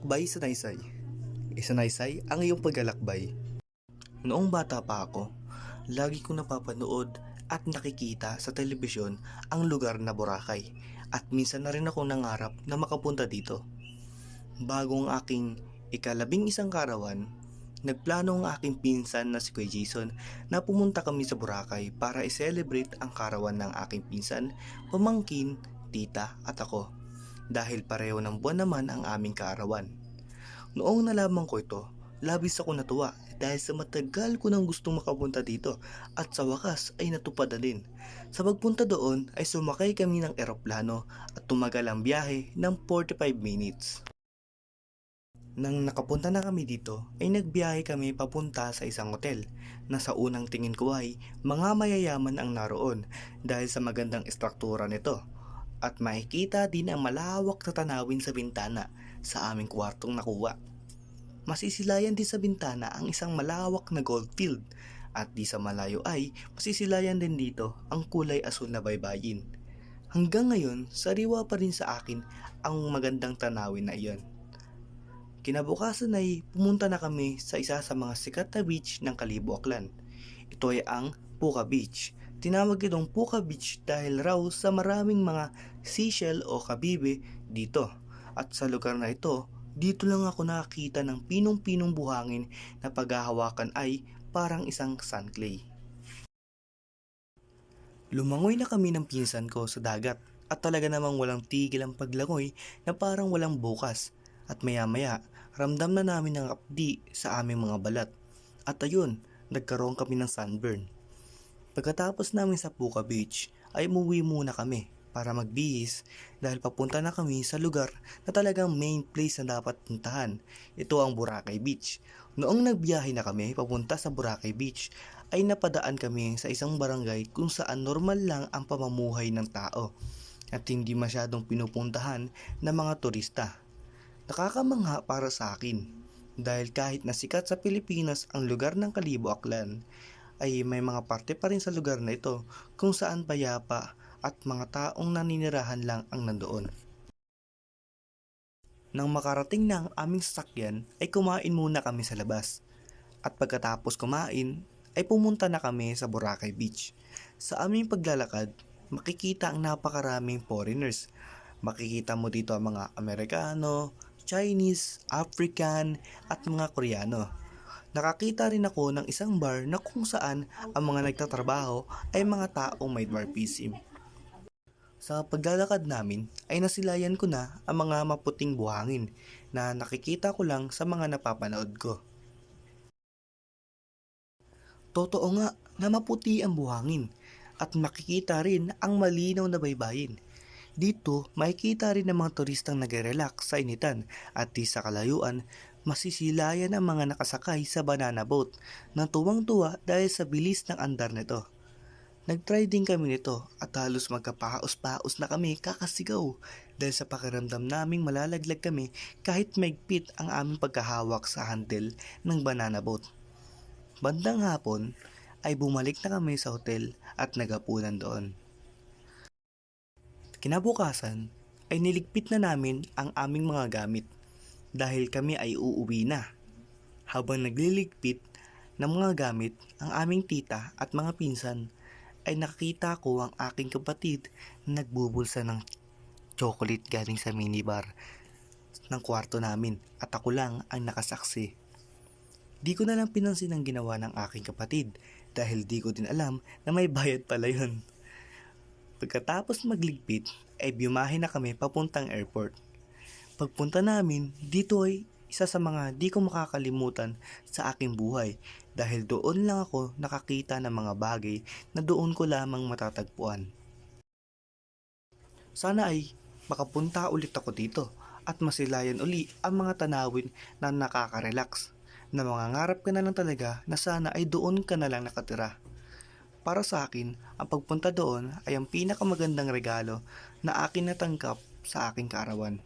Lakbay sa Naysay. Isanaysay ang iyong paglalakbay. Noong bata pa ako, lagi kong napapanood at nakikita sa telebisyon ang lugar na Boracay at minsan na rin ako nangarap na makapunta dito. Bago ang aking ika-11 karawan, nagplano ang aking pinsan na si Kuya Jason na pumunta kami sa Boracay para i-celebrate ang karawan ng aking pinsan, pamangkin, tita at ako dahil pareho ng buwan naman ang aming kaarawan. Noong nalaman ko ito, labis ako natuwa dahil sa matagal ko nang gustong makapunta dito at sa wakas ay natupad na din. Sa pagpunta doon ay sumakay kami ng eroplano at tumagal ang biyahe ng 45 minutes. Nang nakapunta na kami dito ay nagbiyahe kami papunta sa isang hotel na sa unang tingin ko ay mga mayayaman ang naroon dahil sa magandang estruktura nito. At makikita din ang malawak na tanawin sa bintana sa aming kwartong nakuha. Masisilayan din sa bintana ang isang malawak na gold field at di sa malayo ay masisilayan din dito ang kulay asul na baybayin. Hanggang ngayon, sariwa pa rin sa akin ang magandang tanawin na iyon. Kinabukasan ay pumunta na kami sa isa sa mga sikat na beach ng Kalibo, Aklan. Ito ay ang Puka Beach. Tinawag itong Puka Beach dahil raw sa maraming mga seashell o kabibe dito. At sa lugar na ito, dito lang ako nakakita ng pinong-pinong buhangin na paghahawakan ay parang isang sunclay. Lumangoy na kami ng pinsan ko sa dagat at talaga namang walang tigil ang paglangoy na parang walang bukas. At maya-maya, ramdam na namin ang kapdi sa aming mga balat. At ayun, nagkaroon kami ng sunburn. Pagkatapos namin sa Puka Beach ay umuwi muna kami para magbihis dahil papunta na kami sa lugar na talagang main place na dapat puntahan. Ito ang Boracay Beach. Noong nagbiyahe na kami papunta sa Boracay Beach ay napadaan kami sa isang barangay kung saan normal lang ang pamumuhay ng tao at hindi masyadong pinupuntahan ng mga turista. Nakakamangha para sa akin dahil kahit nasikat sa Pilipinas ang lugar ng Kalibo, Aklan ay may mga parte pa rin sa lugar na ito kung saan payapa at mga taong naninirahan lang ang nandoon. Nang makarating na ang aming sasakyan ay kumain muna kami sa labas at pagkatapos kumain ay pumunta na kami sa Boracay Beach. Sa aming paglalakad, makikita ang napakaraming foreigners. Makikita mo dito ang mga Amerikano, Chinese, African at mga Koreano. Nakakita rin ako ng isang bar na kung saan ang mga nagtatrabaho ay mga taong may dwarfism. Sa paglalakad namin ay nasilayan ko na ang mga maputing buhangin na nakikita ko lang sa mga napapanood ko. Totoo nga na maputi ang buhangin at makikita rin ang malinaw na baybayin. Dito, makikita rin ng mga turistang nag-relax sa initan at di sa kalayuan, masisilayan ang mga nakasakay sa banana boat na tuwang-tuwa dahil sa bilis ng andar nito. Nag-try din kami nito at halos magkapaos-paos na kami kakasigaw dahil sa pakiramdam naming malalaglag kami kahit maigpit ang aming pagkahawak sa handle ng banana boat. Bandang hapon ay bumalik na kami sa hotel at nagapunan doon. Kinabukasan ay niligpit na namin ang aming mga gamit dahil kami ay uuwi na. Habang nagliligpit ng mga gamit ang aming tita at mga pinsan ay nakita ko ang aking kapatid na nagbubulsa ng chocolate galing sa minibar ng kwarto namin at ako lang ang nakasaksi. Di ko na lang pinansin ang ginawa ng aking kapatid dahil di ko din alam na may bayad pala yun. Pagkatapos magligpit ay biyahe na kami papuntang airport. Pagpunta namin, dito ay isa sa mga di ko makakalimutan sa aking buhay dahil doon lang ako nakakita ng mga bagay na doon ko lamang matatagpuan. Sana ay makapunta ulit ako dito at masilayan uli ang mga tanawin na nakaka-relax na mangangarap ka na lang talaga na sana ay doon ka na lang nakatira. Para sa akin, ang pagpunta doon ay ang pinakamagandang regalo na akin natanggap sa aking kaarawan.